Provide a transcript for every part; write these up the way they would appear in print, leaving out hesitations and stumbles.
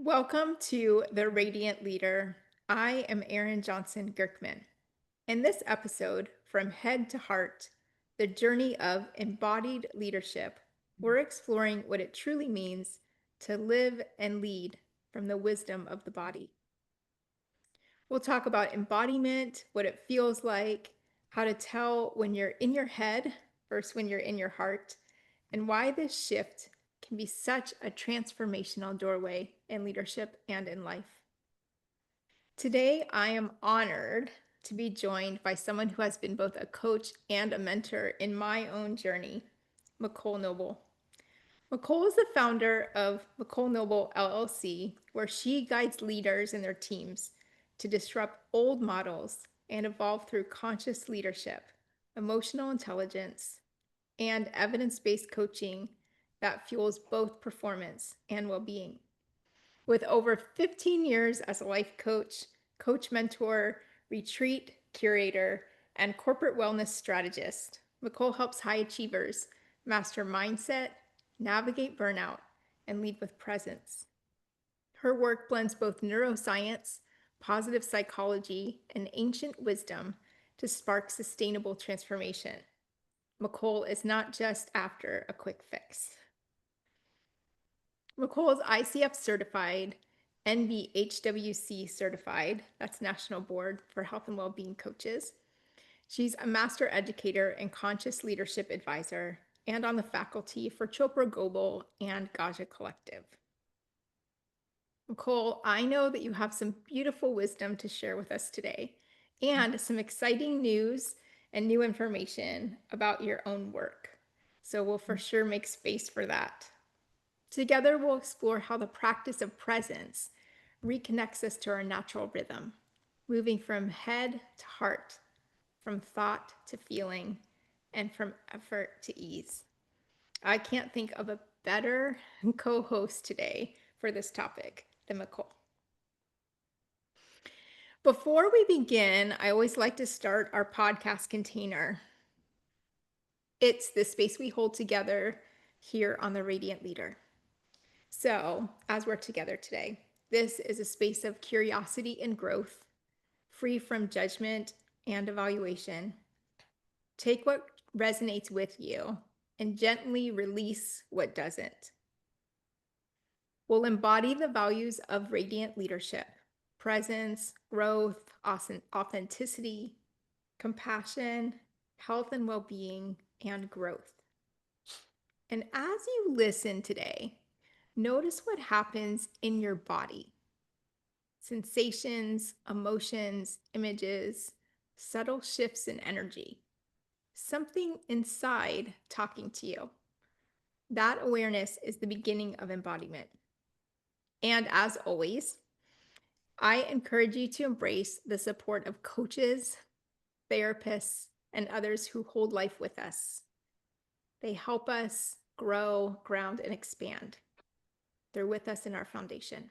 Welcome to The Radiant Leader. I am Erin Johnson Girkman. In this episode, From Head to Heart, the journey of embodied leadership, we're exploring what it truly means to live and lead from the wisdom of the body. We'll talk about embodiment, what it feels like, how to tell when you're in your head versus when you're in your heart, and why this shift can be such a transformational doorway in leadership and in life. Today, I am honored to be joined by someone who has been both a coach and a mentor in my own journey, Micole Noble. Micole is the founder of Micole Noble LLC, where she guides leaders and their teams to disrupt old models and evolve through conscious leadership, emotional intelligence, and evidence-based coaching that fuels both performance and well-being. With over 15 years as a life coach, coach mentor, retreat curator, and corporate wellness strategist, Micole helps high achievers master mindset, navigate burnout, and lead with presence. Her work blends both neuroscience, positive psychology, and ancient wisdom to spark sustainable transformation. Micole is not just after a quick fix. Micole is ICF certified, NBHWC certified, that's National Board for Health and Wellbeing Coaches. She's a master educator and conscious leadership advisor and on the faculty for Chopra Global and Gaja Collective. Micole, I know that you have some beautiful wisdom to share with us today and some exciting news and new information about your own work. So we'll for sure make space for that. Together, we'll explore how the practice of presence reconnects us to our natural rhythm, moving from head to heart, from thought to feeling, and from effort to ease. I can't think of a better co-host today for this topic than Micole. Before we begin, I always like to start our podcast container. It's the space we hold together here on the Radiant Leader. So, as we're together today, this is a space of curiosity and growth, free from judgment and evaluation. Take what resonates with you and gently release what doesn't. We'll embody the values of radiant leadership: presence, growth, authenticity, compassion, health and well-being, and growth. And as you listen today, notice what happens in your body: sensations, emotions, images, subtle shifts in energy. Something inside talking to you. That awareness is the beginning of embodiment. And as always, I encourage you to embrace the support of coaches, therapists, and others who hold life with us. They help us grow, ground, and expand. They're with us in our foundation.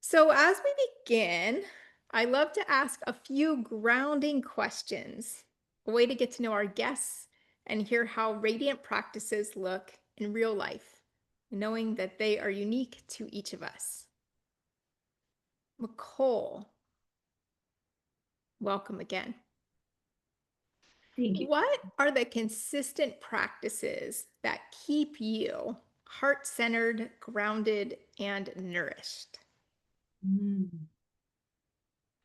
So as we begin, I love to ask a few grounding questions, a way to get to know our guests and hear how radiant practices look in real life, knowing that they are unique to each of us. Micole, welcome again. Thank you. What are the consistent practices that keep you heart-centered, grounded, and nourished? Mm.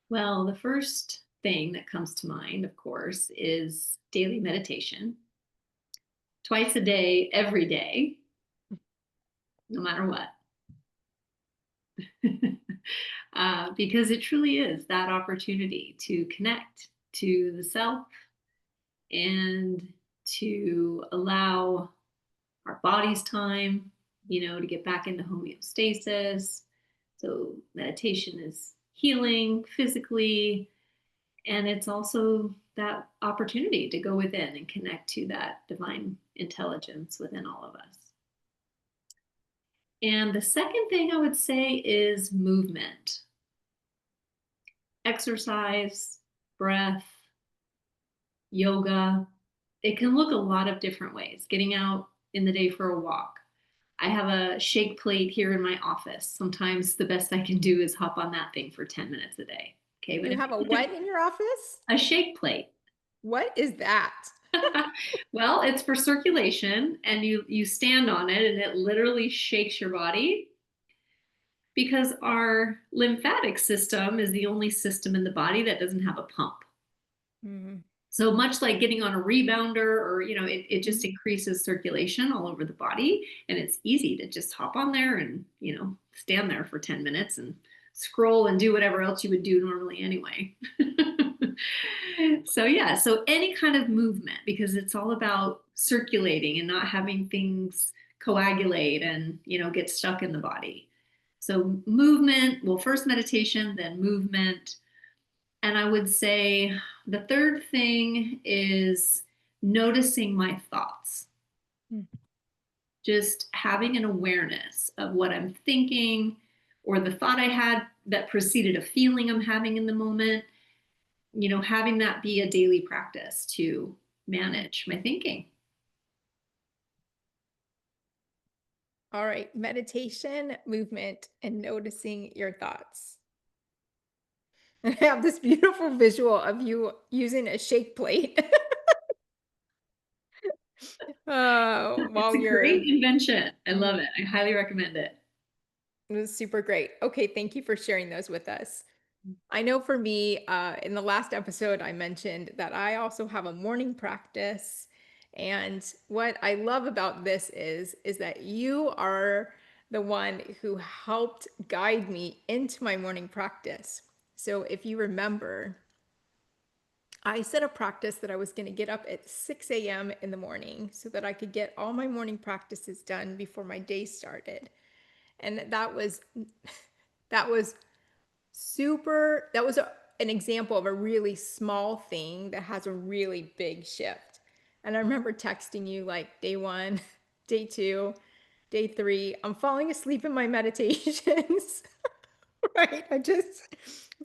Well, the first thing that comes to mind, of course, is daily meditation. Twice a day, every day, no matter what. Because it truly is that opportunity to connect to the self and to allow our body's time, to get back into homeostasis. So meditation is healing physically, and it's also that opportunity to go within and connect to that divine intelligence within all of us. And the second thing I would say is movement, exercise, breath, yoga. It can look a lot of different ways. Getting out in the day for a walk, I have a shake plate here in my office. Sometimes the best I can do is hop on that thing for 10 minutes a day. Okay, but You if have you a look at what in your office? a shake plate, What is that? well, it's for circulation, and you stand on it and it literally shakes your body because our lymphatic system is the only system in the body that doesn't have a pump. Mhm. So much like getting on a rebounder, or it just Mhm. increases circulation all over the body, and it's easy to just hop on there and stand there for 10 minutes and scroll and do whatever else you would do normally anyway. So yeah, so any kind of movement, because it's all about circulating and not having things coagulate and get stuck in the body. So movement, well, first meditation, then movement. And I would say the third thing is noticing my thoughts, Mm. just having an awareness of what I'm thinking or the thought I had that preceded a feeling I'm having in the moment, having that be a daily practice to manage my thinking. All right, meditation, movement, and noticing your thoughts. I have this beautiful visual of you using a shake plate It's while a great you're. invention. I love Mhm. it. I highly recommend it. It was super great. Okay, thank you for sharing those with us. I know for me, in the last episode, I mentioned that I also have a morning practice. And what I love about this is that you are the one who helped guide me into my morning practice. So if you remember, I set a practice that I was going to get up at 6 a.m. in the morning so that I could get all my morning practices done before my day started. And that was an example of a really small thing that has a really big shift. And I remember texting you like day one, day two, day three. I'm falling asleep in my meditations. Right. It's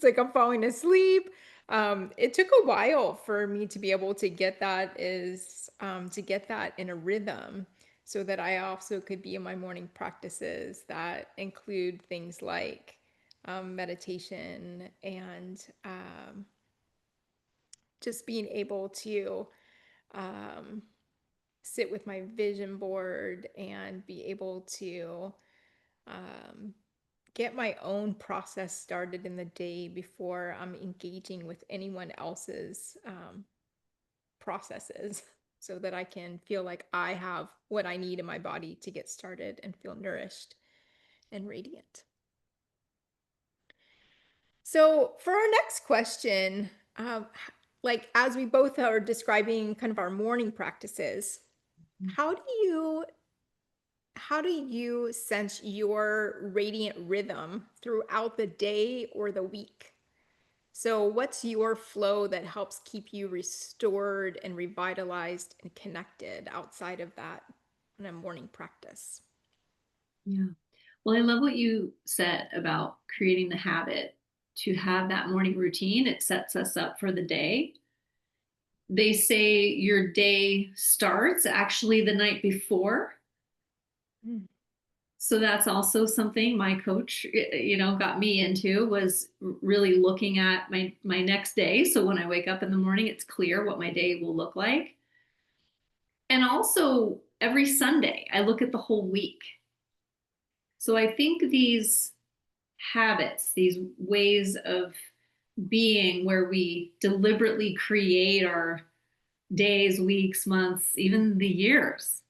like I'm falling asleep. It took a while for me to be able to get to get that in a rhythm so that I also could be in my morning practices that include things like meditation and just being able to um, sit with my vision board and be able to um, get my own process started in the day before I'm engaging with anyone else's processes so that I can feel like I have what I need in my body to get started and feel nourished and radiant. So, for our next question, like as we both are describing kind of our morning practices, how do you how do you sense your radiant rhythm throughout the day or the week? So, what's your flow that helps keep you restored and revitalized and connected outside of that in a morning practice? Yeah. Well, I love what you said about creating the habit to have that morning routine. It sets us up for the day. They say your day starts actually the night before. Mm. So that's also something my coach, got me into, was really looking at my next day. So when I wake up in the morning, it's clear what my day will look like. And also every Sunday, I look at the whole week. So I think these habits, these ways of being where we deliberately create our days, weeks, months, even the years.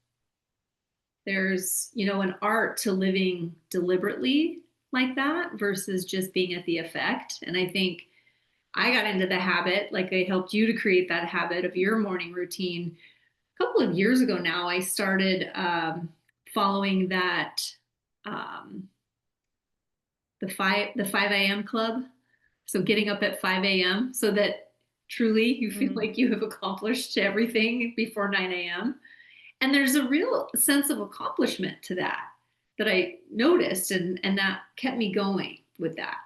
There's, an art to living deliberately like that versus just being at the effect. And I think I got into the habit, like I helped you to create that habit of your morning routine a couple of years ago now. I started following that um, the 5 a.m. club. So getting up at 5 a.m. so that truly you feel Mm. like you have accomplished everything before 9 a.m. And there's a real sense of accomplishment to that I noticed, and that kept me going with that.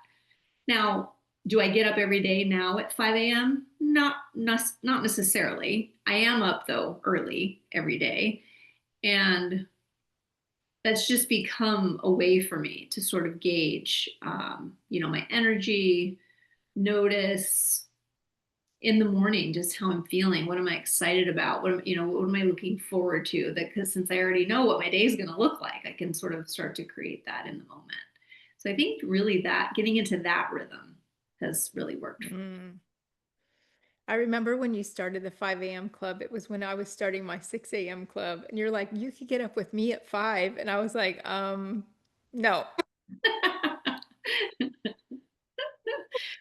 Now, do I get up every day now at 5 a.m.? Not necessarily. I am up though early every day. And that's just become a way for me to sort of gauge, my energy, notice in the morning just how I'm feeling. What am I excited about? What am I looking forward to? That because since I already know what my day is going to look like, I can sort of start to create that in the moment. So I think really that getting into that rhythm has really worked. Mm. I remember when you started the 5 a.m. club, it was when I was starting my 6 a.m. club, and you're like, you could get up with me at 5. And I was like, no.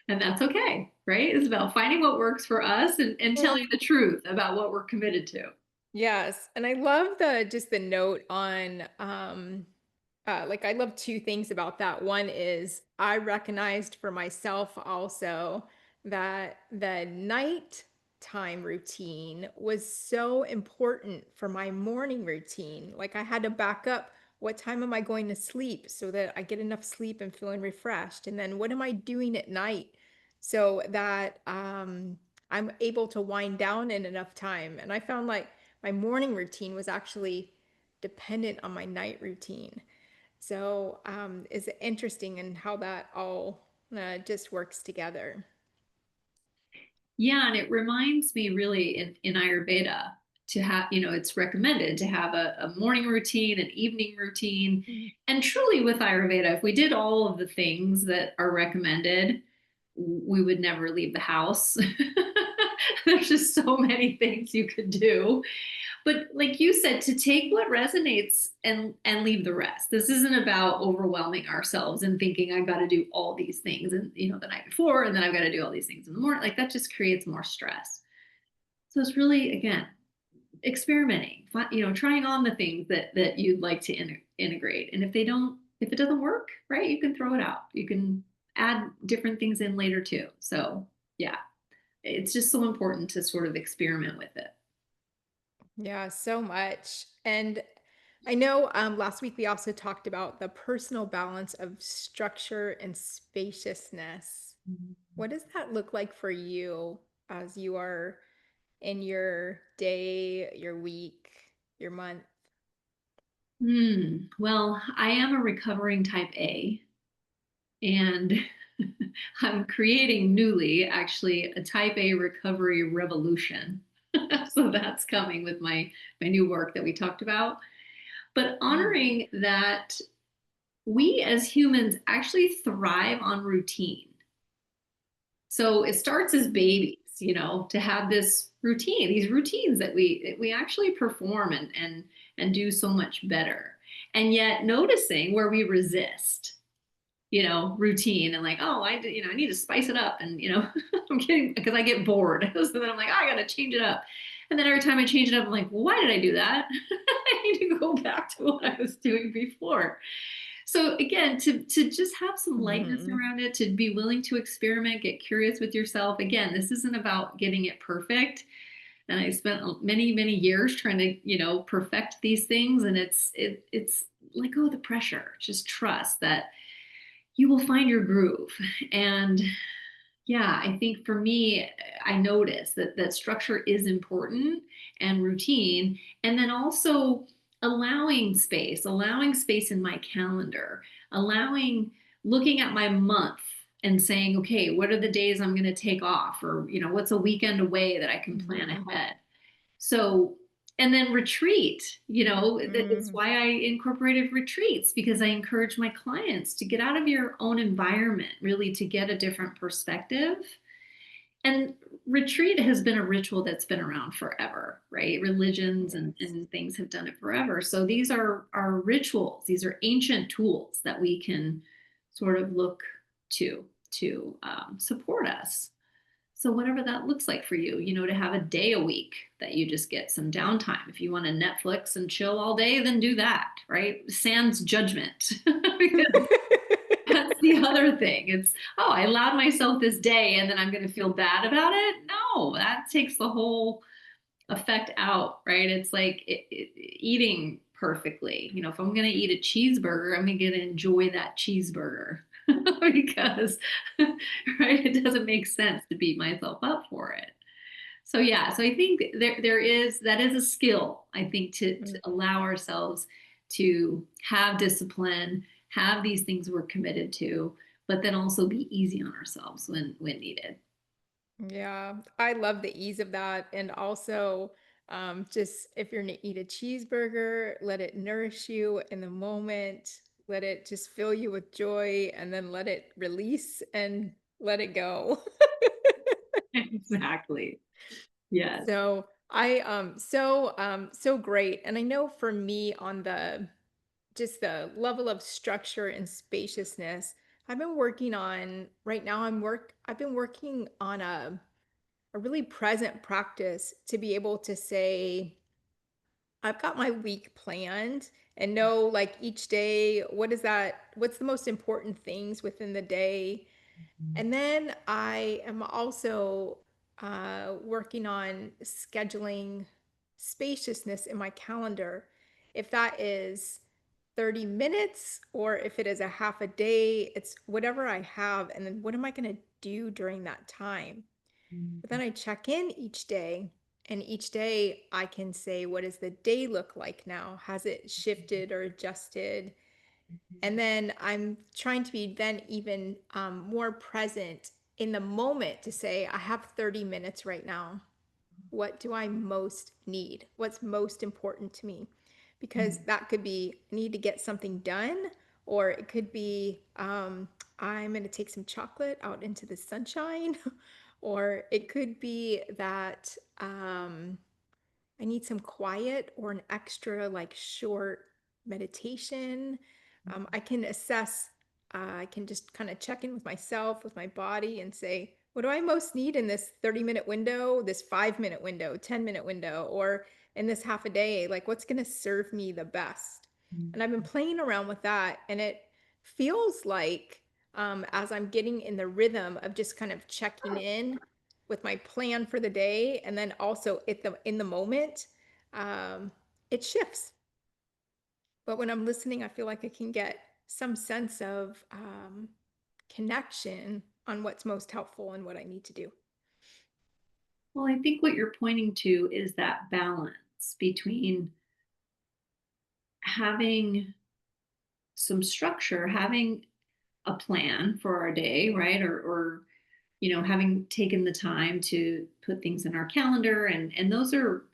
And that's okay, right? It's about finding what works for us and telling the truth about what we're committed to. Yes, and I love the just the note on like I love two things about that. One is I recognized for myself also that the nighttime routine was so important for my morning routine. Like I had to back up, what time am I going to sleep so that I get enough sleep and feeling refreshed? And then what am I doing at night so that I'm able to wind down in enough time? And I found like my morning routine was actually dependent on my night routine. So it's interesting in how that all just works together. Yeah, and it reminds me really in Ayurveda to have, it's recommended to have a morning routine, an evening routine. Mhm. And truly with Ayurveda, if we did all of the things that are recommended, we would never leave the house. There's just so many things you could do. But like you said, to take what resonates and leave the rest. This isn't about overwhelming ourselves and thinking I've got to do all these things and the night before, and then I've got to do all these things in the morning. Like that just creates more stress. So it's really again experimenting, trying on the things that you'd like to integrate. And if it doesn't work, right, you can throw it out. You can add different things in later too. So yeah, it's just so important to sort of experiment with it. Yeah, so much. And I know last week we also talked about the personal balance of structure and spaciousness. What does that look like for you as you are in your day, your week, your month? Well, I am a recovering type A, and I'm creating newly, actually, a type A recovery revolution. So that's coming with my new work that we talked about. But Mhm. honoring that we as humans actually thrive on routine. So it starts as babies, to have this routine, these routines that we actually perform and do so much better. And yet noticing where we resist, routine and like, oh, I need to spice it up. And, I'm kidding because I get bored. So then I'm like, oh, I got to change it up. And then every time I change it up, I'm like, well, why did I do that? I need to go back to what I was doing before. So again, to just have some lightness Mhm. around it, to be willing to experiment, get curious with yourself. Again, this isn't about getting it perfect. And I spent many, many years trying to, perfect these things. And it's let go of the pressure. Just trust that you will find your groove. And yeah, I think for me, I notice that structure is important and routine, and then also allowing space in my calendar, allowing looking at my month and saying, okay, what are the days I'm going to take off, or what's a weekend away that I can plan Mhm. ahead. So, and then retreat, it's Mhm. why I incorporated retreats because I encourage my clients to get out of your own environment, really to get a different perspective. And retreat has been a ritual that's been around forever, right? Religions Yes. and things have done it forever. So these are rituals, these are ancient tools that we can sort of look to support us. So whatever that looks like for you, to have a day a week that you just get some downtime. If you want to Netflix and chill all day, then do that, right? Sans judgment. Because that's the other thing. It's, oh, I allowed myself this day and then I'm going to feel bad about it. No, that takes the whole effect out, right? It's like eating perfectly. If I'm going to eat a cheeseburger, I'm going to enjoy that cheeseburger because, right, it doesn't make sense to beat myself up for it. So yeah, so I think that is a skill. I think to allow ourselves to have discipline, have these things we're committed to, but then also be easy on ourselves when needed. Yeah, I love the ease of that. And also, just if you're going to eat a cheeseburger, let it nourish you in the moment, let it just fill you with joy, and then let it release and let it go. Exactly. Yes. So so great. And I know for me on the just the level of structure and spaciousness, I've been working on right now I've been working on a really present practice to be able to say, I've got my week planned and know like each day, what's the most important things within the day. And then I am also working on scheduling spaciousness in my calendar. If that is 30 minutes or if it is a half a day, it's whatever I have. And then what am I going to do during that time? But then I check in each day, and each day I can say, what does the day look like now? Has it shifted or adjusted? And then I'm trying to be then even more present in the moment to say, I have 30 minutes right now. What do I most need? What's most important to me? Because that could be, I need to get something done, or it could be, I'm going to take some chocolate out into the sunshine, or it could be that I need some quiet or an extra like short meditation. I can assess, I can just kind of check in with myself, with my body, and say, what do I most need in this 30-minute window, this 5-minute window, 10-minute window, or in this half a day? Like, what's going to serve me the best? And I've been playing around with that, and it feels like as I'm getting in the rhythm of just kind of checking in with my plan for the day, and then also in the moment, um, it shifts. But when I'm listening, I feel like I can get some sense of connection on what's most helpful and what I need to do. Well, I think what you're pointing to is that balance between having some structure, having a plan for our day, right? Or having taken the time to put things in our calendar, and those are,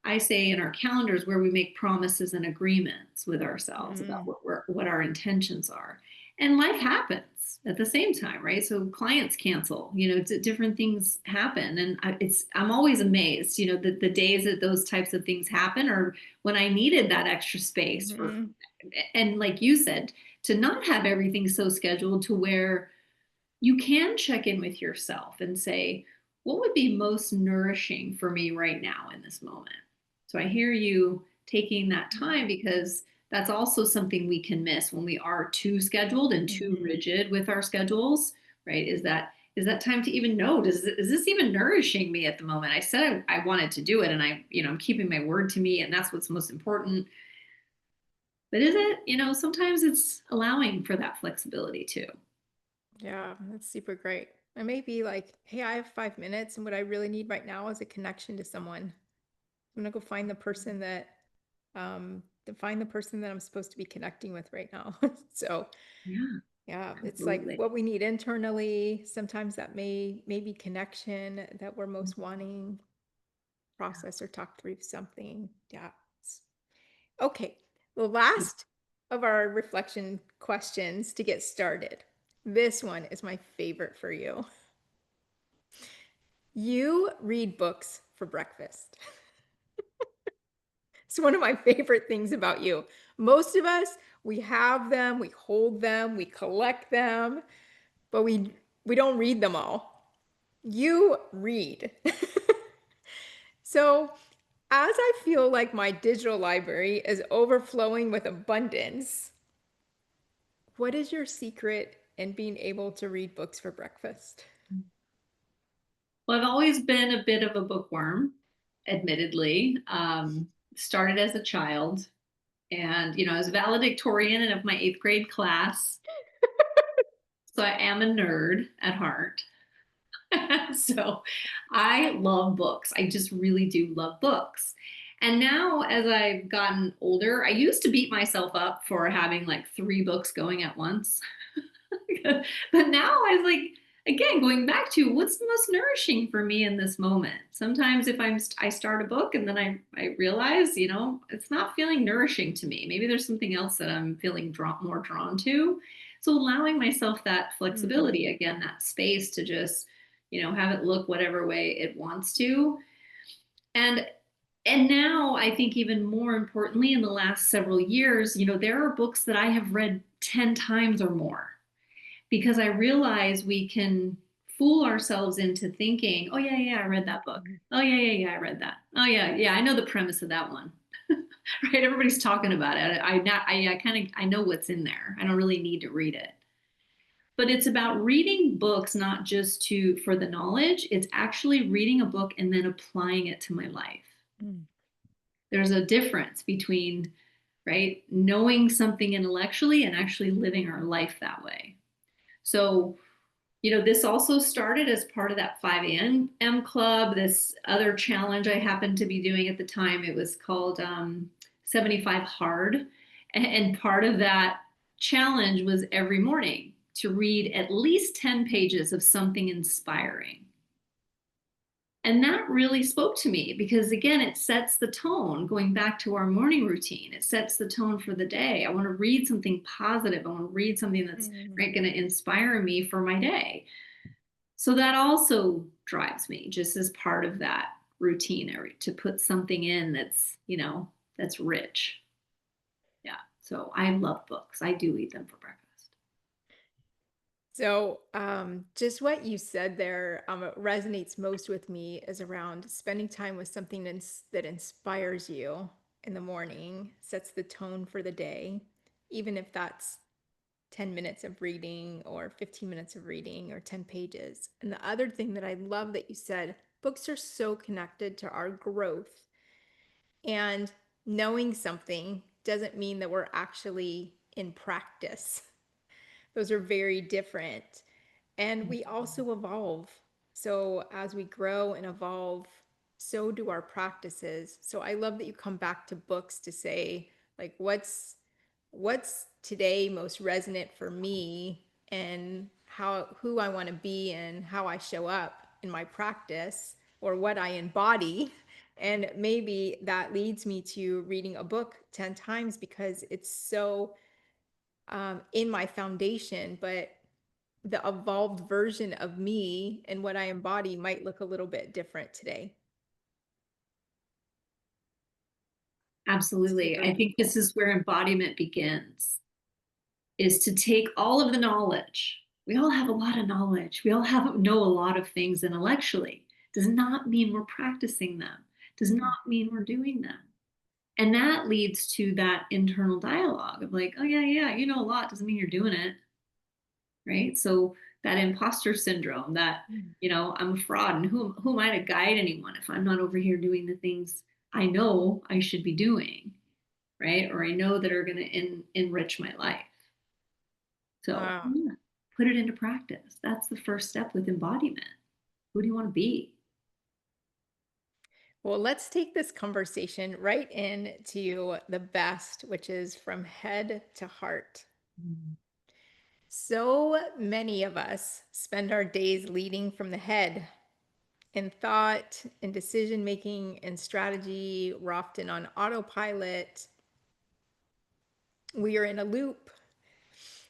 I say, in our calendars where we make promises and agreements with ourselves about Mm, what our intentions are. And life happens at the same time, right? So clients cancel, different things happen, and I'm always amazed, that the days that those types of things happen are when I needed that extra space for, mhm, and like you said, to not have everything so scheduled to where you can check in with yourself and say, what would be most nourishing for me right now in this moment? So I hear you taking that time, because that's also something we can miss when we are too scheduled and too mhm. rigid with our schedules, right? Is that time to even know, is this even nourishing me at the moment? I said I wanted to do it, and I'm keeping my word to me, and that's what's most important. But is it, sometimes it's allowing for that flexibility too. Yeah, that's super great. I may be like, hey, I have 5 minutes, and what I really need right now is a connection to someone. I'm gonna go find the person that to find the person that I'm supposed to be connecting with right now. So Yeah, yeah, it's like absolutely. what we need internally. Sometimes that may be connection that we're most wanting, process or talk through something. Yeah. Okay. The last of our reflection questions to get started. This one is my favorite for you. You read books for breakfast. It's one of my favorite things about you. Most of us, we have them, we hold them, we collect them, but we don't read them all. You read. So, as I feel like my digital library is overflowing with abundance, what is your secret in being able to read books for breakfast? Well, I've always been a bit of a bookworm, admittedly. Started as a child, and I was valedictorian of my eighth grade class, so I am a nerd at heart. So I love books. I just really do love books. And now, as I've gotten older, I used to beat myself up for having like 3 books going at once. But now I was like, again, going back to what's the most nourishing for me in this moment. Sometimes if I start a book and then I realize, it's not feeling nourishing to me. Maybe there's something else that I'm feeling more drawn to. So allowing myself that Mhm. flexibility, again, that space to just, have it look whatever way it wants to. And now I think even more importantly, in the last several years, there are books that I have read 10 times or more because I realize we can fool ourselves into thinking, oh, yeah, yeah, I read that book. Mhm. Oh, yeah, yeah, yeah, I read that. Oh, yeah, yeah, I know the premise of that one. Right? Everybody's talking about it. I kind of I know what's in there. I don't really need to read it. But it's about reading books not just to for the knowledge, it's actually reading a book and then applying it to my life. Mm. There's a difference between, right, knowing something intellectually and actually living our life that way. So, this also started as part of that 5 a.m. club, this other challenge I happened to be doing at the time. It was called 75 Hard. And part of that challenge was every morning to read at least 10 pages of something inspiring. And that really spoke to me because, again, it sets the tone. Going back to our morning routine, it sets the tone for the day. I want to read something positive. I want to read something that's, Mhm. right, going to inspire me for my day. So that also drives me just as part of that routine to put something in that's rich. Yeah. So I love books. I do eat them for breakfast. So, just what you said there, it resonates most with me is around spending time with something that inspires you in the morning, sets the tone for the day, even if that's 10 minutes of reading or 15 minutes of reading or 10 pages. And the other thing that I love that you said, books are so connected to our growth. And knowing something doesn't mean that we're actually in practice. Those are very different. And we also evolve. So as we grow and evolve, so do our practices. So I love that you come back to books to say, like, what's today most resonant for me and who I want to be and how I show up in my practice or what I embody. And maybe that leads me to reading a book 10 times because it's so in my foundation, but the evolved version of me and what I embody might look a little bit different today. Absolutely. Super I think this cool. is where embodiment begins, is to take all of the knowledge. We all have a lot of knowledge. We all know a lot of things intellectually. Does not mean we're practicing them. Does Mm. not mean we're doing them. And that leads to that internal dialogue of like, oh yeah, yeah, you know a lot doesn't mean you're doing it, right? So that imposter syndrome, that, Mm. I'm a fraud, and who am I to guide anyone if I'm not over here doing the things I know I should be doing, right? Or I know that are going to enrich my life. So Wow. yeah, put it into practice. That's the first step with embodiment. Who do you want to be? Well, let's take this conversation right into the best, which is from head to heart. Mm. So many of us spend our days leading from the head in thought, in decision making, and strategy. We're often on autopilot. We are in a loop.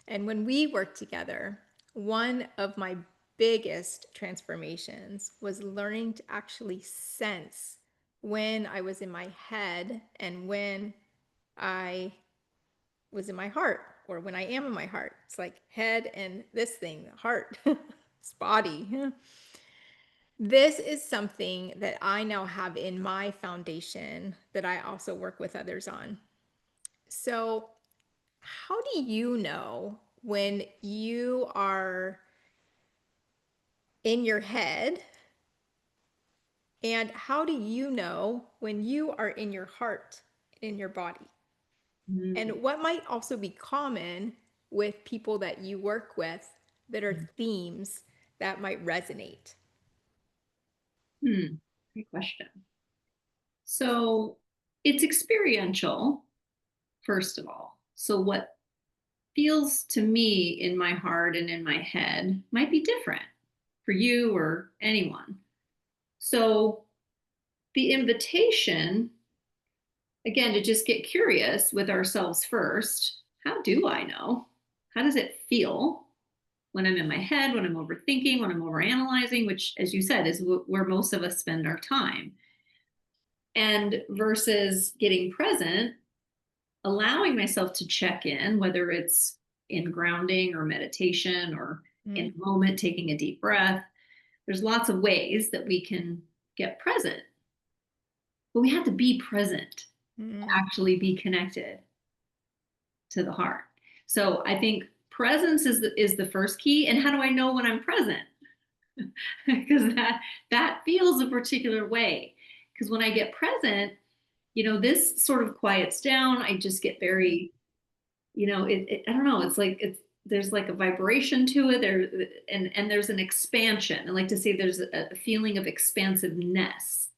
And when we work together, one of my biggest transformations was learning to actually sense when I was in my head and when I was in my heart or when I am in my heart. It's like head and this thing, heart, it's body. This is something that I now have in my foundation that I also work with others on. So, how do you know when you are in your head? And how do you know when you are in your heart, in your body? Mm. And what might also be common with people that you work with that are themes that might resonate? Hmm. Great question. So It's experiential, first of all. So what feels to me in my heart and in my head might be different for you or anyone. So the invitation, again, to just get curious with ourselves first. How do I know? How does it feel when I'm in my head, when I'm overthinking, when I'm overanalyzing, which, as you said, is where most of us spend our time? And versus getting present, allowing myself to check in, whether it's in grounding or meditation or in Mm, a moment, taking a deep breath. There's lots of ways that we can get present, but we have to be present to mm, actually be connected to the heart. So I think presence is the first key. And how do I know when I'm present? Because that feels a particular way. Because when I get present, this sort of quiets down. I just get mm. very, I don't know. It's like there's like a vibration to it there, and there's an expansion. I like to say there's a feeling of expansiveness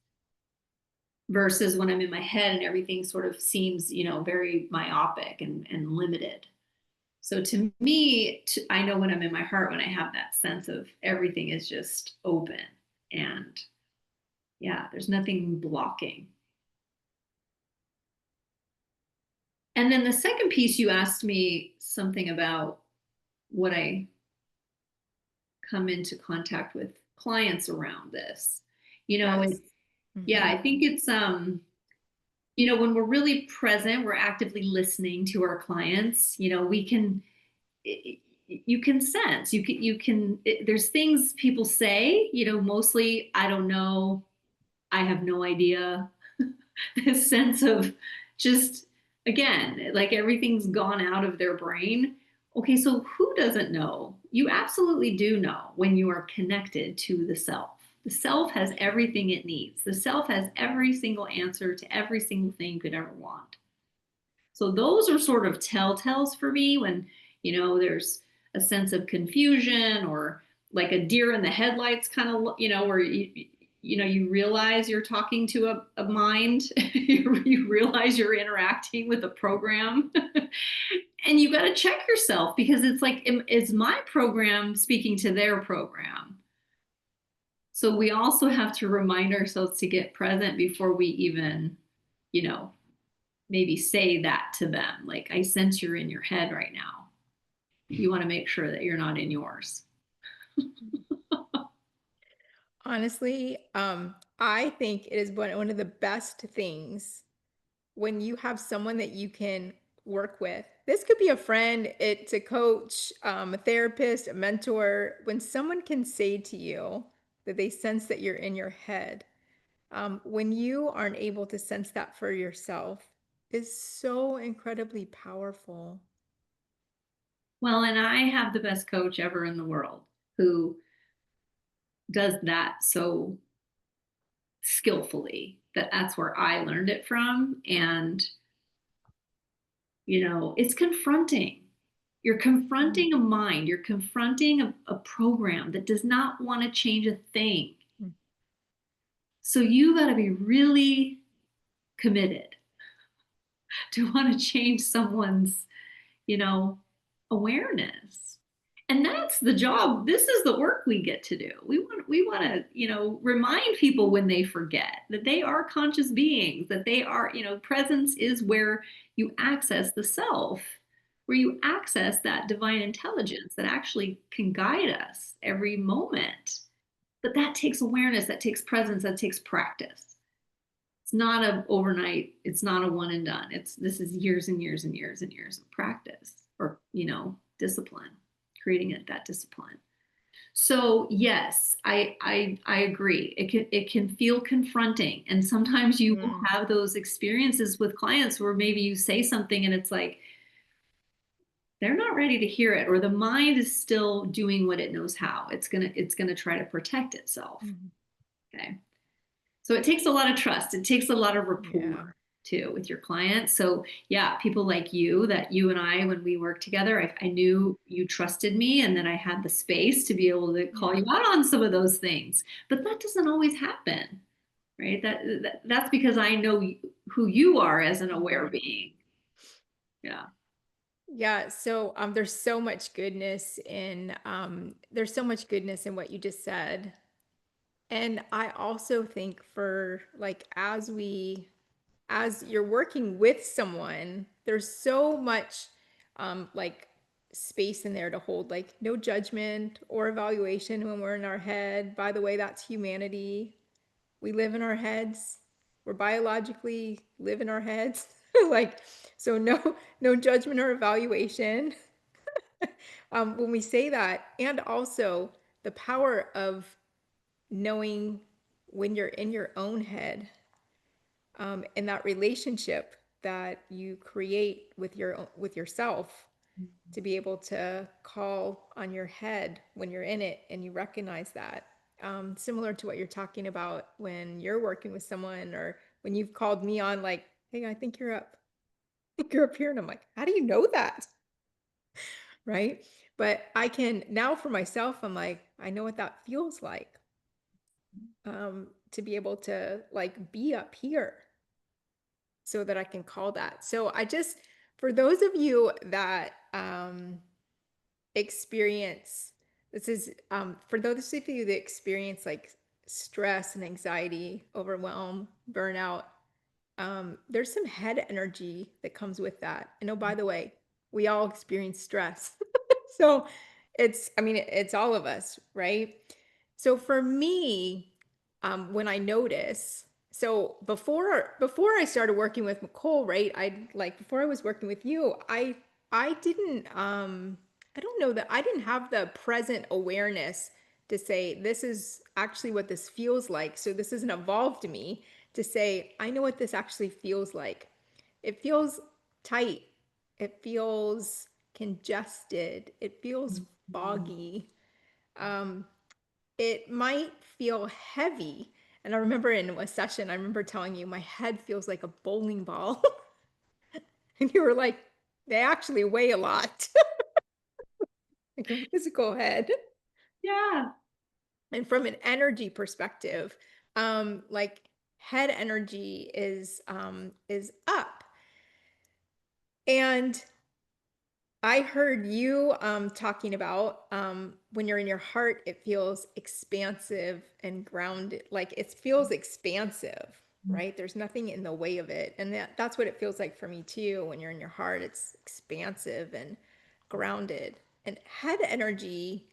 versus when I'm in my head and everything sort of seems, very myopic and limited. So to me, I know when I'm in my heart, when I have that sense of everything is just open and yeah, there's nothing blocking. And then the second piece, you asked me something about what I come into contact with clients around this. Yes. It's, yeah, Mhm. I think it's, when we're really present, we're actively listening to our clients, we can, you can sense, there's things people say, mostly, I don't know, I have no idea. This sense of just, again, like everything's gone out of their brain. Okay, so who doesn't know? You absolutely do know when you are connected to the self. The self has everything it needs. The self has every single answer to every single thing you could ever want. So those are sort of telltales for me when, there's a sense of confusion or like a deer in the headlights kind of, where you realize you're talking to a mind, you realize you're interacting with a program. And you got to check yourself because it's like, is my program speaking to their program? So we also have to remind ourselves to get present before we even, you know, maybe say that to them. Like, I sense you're in your head right now. You want to make sure that you're not in yours. Honestly, I think it is one of the best things when you have someone that you can work with. This could be a friend, it's a coach, a therapist, a mentor. When someone can say to you that they sense that you're in your head, when you aren't able to sense that for yourself, is so incredibly powerful. Well, and I have the best coach ever in the world who does that so skillfully that that's where I learned it from. And, it's confronting. You're Mm, confronting a mind, you're confronting a program that does not want to change a thing. mm, So you got to be really committed to want to change someone's, you know, awareness. And that's the job. This is the work we get to do. We want to, remind people when they forget that they are conscious beings, that they are, presence is where you access the self, where you access that divine intelligence that actually can guide us every moment. But that takes awareness, that takes presence, that takes practice. It's not a overnight, it's not a one and done. This is years and years and years and years of practice or, discipline, creating that discipline. So yes, I agree. It can feel confronting. And sometimes you will mm, have those experiences with clients where maybe you say something and it's like they're not ready to hear it, or the mind is still doing what it knows how. It's gonna try to protect itself. mhm. Okay. So it takes a lot of trust. It takes a lot of Yeah, rapport too with your clients. So yeah, people like you, that you and I, when we worked together, I knew you trusted me and then I had the space to be able to call you yeah. out on some of those things. But that doesn't always happen, right? That's because I know who you are as an aware Mhm. being. Yeah. Yeah, so there's so much goodness in what you just said. And I also think for like as you're working with someone, there's so much like space in there to hold, like no judgment or evaluation when we're in our head. By the way, that's humanity. We live in our heads. We're biologically live in our heads. Like, so no judgment or evaluation. When we say that, and also the power of knowing when you're in your own head, and that relationship that you create with with yourself, to be able to call on your head when you're in it and you recognize that. Similar to what you're talking about when you're working with someone, or when you've called me on, like, hey, I think you're up. I think you're up here. And I'm like, how do you know that? Right. But I can now for myself, I'm like, I know what that feels like, to be able to like be up here so that I can call that. So for those of you that experience, this is for those of you that experience like stress and anxiety, overwhelm, burnout, there's some head energy that comes with that. And oh, by the way, we all experience stress. So I mean, it's all of us, right? So for me, when I notice, so before I started working with Micole, right? Before I was working with you, I didn't I don't know that I didn't have the present awareness to say this is actually what this feels like. So this isn't evolved me to say I know what this actually feels like. It feels tight. It feels congested. It feels Mhm. foggy. Um, it might feel heavy. And I remember in a session, I remember telling you my head feels like a bowling ball. And you were like, they actually weigh a lot, like a physical head. Yeah. And from an energy perspective, like head energy is up. And I heard you talking about when you're in your heart, it feels expansive and grounded. Like it feels expansive, right? There's nothing in the way of it. And that's what it feels like for me too. When you're in your heart, it's expansive and grounded. And head energy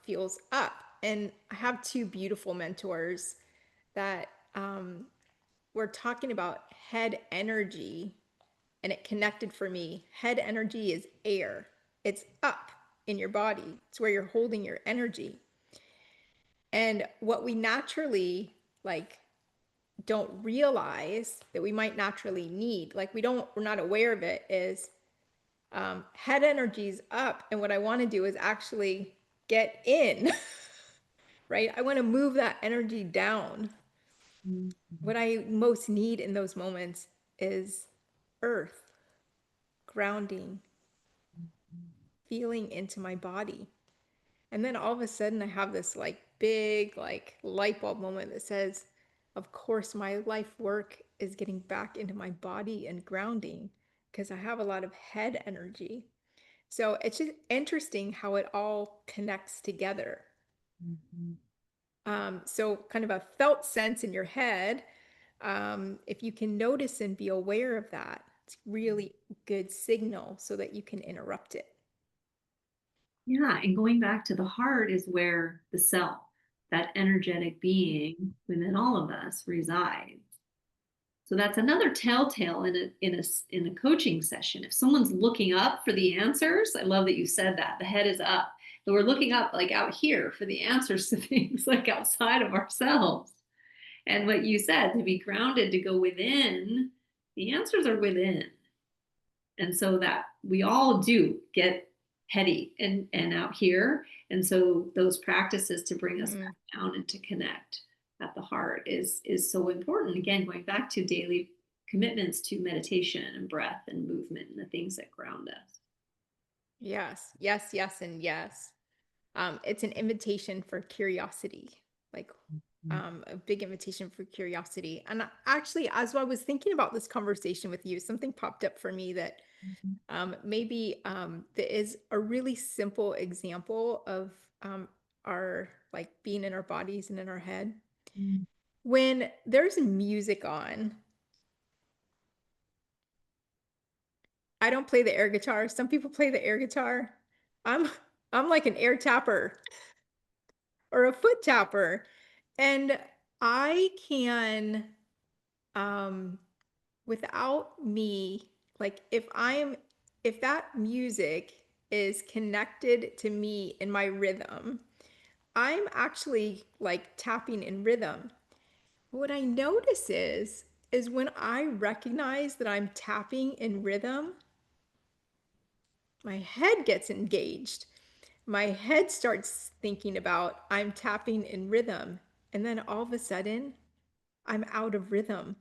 feels up. And I have two beautiful mentors that were talking about head energy, and it connected for me. Head energy is air. It's up in your body. It's where you're holding your energy. And what we naturally like don't realize that we might naturally need, like we're not aware of it, is head energy's up. And what I want to do is actually get in, right? I want to move that energy down. What I most need in those moments is earth, grounding, feeling into my body. And then all of a sudden I have this like big like light bulb moment that says, of course my life work is getting back into my body and grounding because I have a lot of head energy. So it's just interesting how it all connects together. Mhm. So kind of a felt sense in your head. If you can notice and be aware of that, it's really good signal so that you can interrupt it. Yeah, and going back to the heart is where the self, that energetic being within all of us, resides. So that's another telltale in a coaching session. If someone's looking up for the answers, I love that you said that the head is up. So we're looking up like out here for the answers to things like outside of ourselves. And what you said, to be grounded, to go within, the answers are within. And so that we all do get heady and out here. And so those practices to bring us back Mm. down and to connect at the heart is so important. Again, going back to daily commitments to meditation and breath and movement and the things that ground us. Yes, yes, yes, and yes. It's an invitation for curiosity. Like, a big invitation for curiosity. And actually, as I was thinking about this conversation with you, something popped up for me that maybe that is a really simple example of our like being in our bodies and in our head. Mm. When there's music on, I don't play the air guitar. Some people play the air guitar. I'm I'm like an air tapper or a foot tapper. And I can um without me, like if that music is connected to me in my rhythm, I'm actually like tapping in rhythm. What I notice is when I recognize that I'm tapping in rhythm, my head gets engaged. My head starts thinking about I'm tapping in rhythm. And then all of a sudden, I'm out of rhythm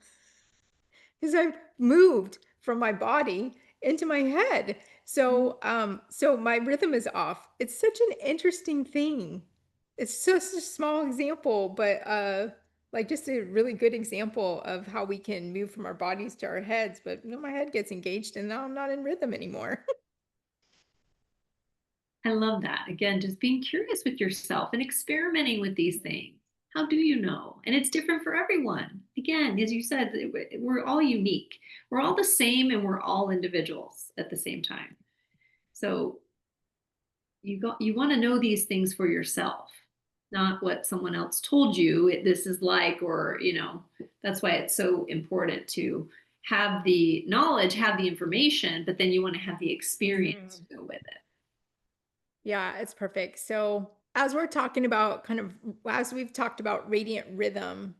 because I've moved from my body into my head. So my rhythm is off. It's such an interesting thing. It's just a small example, but like just a really good example of how we can move from our bodies to our heads. But you know, my head gets engaged and now I'm not in rhythm anymore. I love that. Again, just being curious with yourself and experimenting with these things. How do you know? And it's different for everyone. Again, as you said, we're all unique. We're all the same and we're all individuals at the same time. So you want to know these things for yourself, not what someone else told you this is like, or that's why it's so important to have the knowledge, have the information, but then you want to have the experience Mhm. to go with it. Yeah, it's perfect. So, as we're talking about as we've talked about radiant rhythm,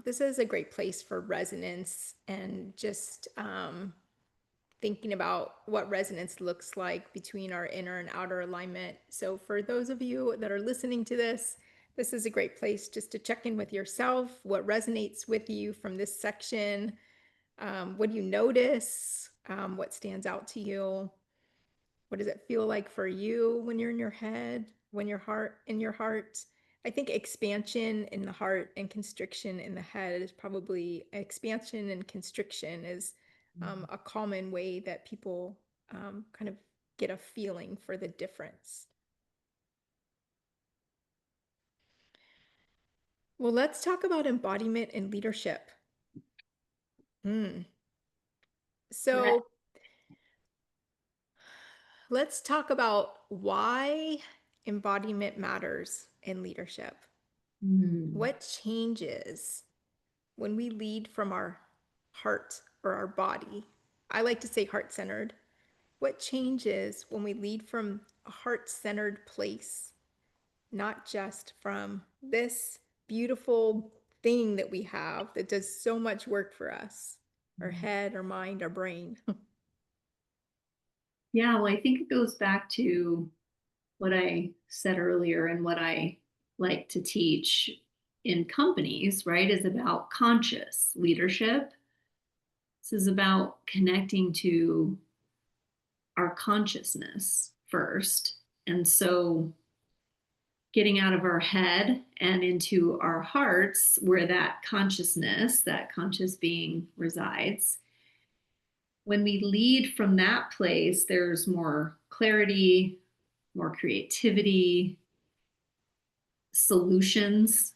this is a great place for resonance and just thinking about what resonance looks like between our inner and outer alignment. So, for those of you that are listening to this, this is a great place just to check in with yourself. What resonates with you from this section? What do you notice? What stands out to you? What does it feel like for you when you're in your head, when your heart in your heart? I think expansion in the heart and constriction in the head is probably expansion and constriction is a common way that people kind of get a feeling for the difference. Well, let's talk about embodiment and leadership. Hmm. Right. So let's talk about why embodiment matters in leadership. Mm. What changes when we lead from our heart or our body? I like to say heart centered. What changes when we lead from a heart centered place, not just from this beautiful thing that we have that does so much work for us, our head, our mind, our brain? Yeah, well, I think it goes back to what I said earlier and what I like to teach in companies, right, is about conscious leadership. This is about connecting to our consciousness first. And so getting out of our head and into our hearts, where that consciousness, that conscious being resides. When we lead from that place, there's more clarity, more creativity, solutions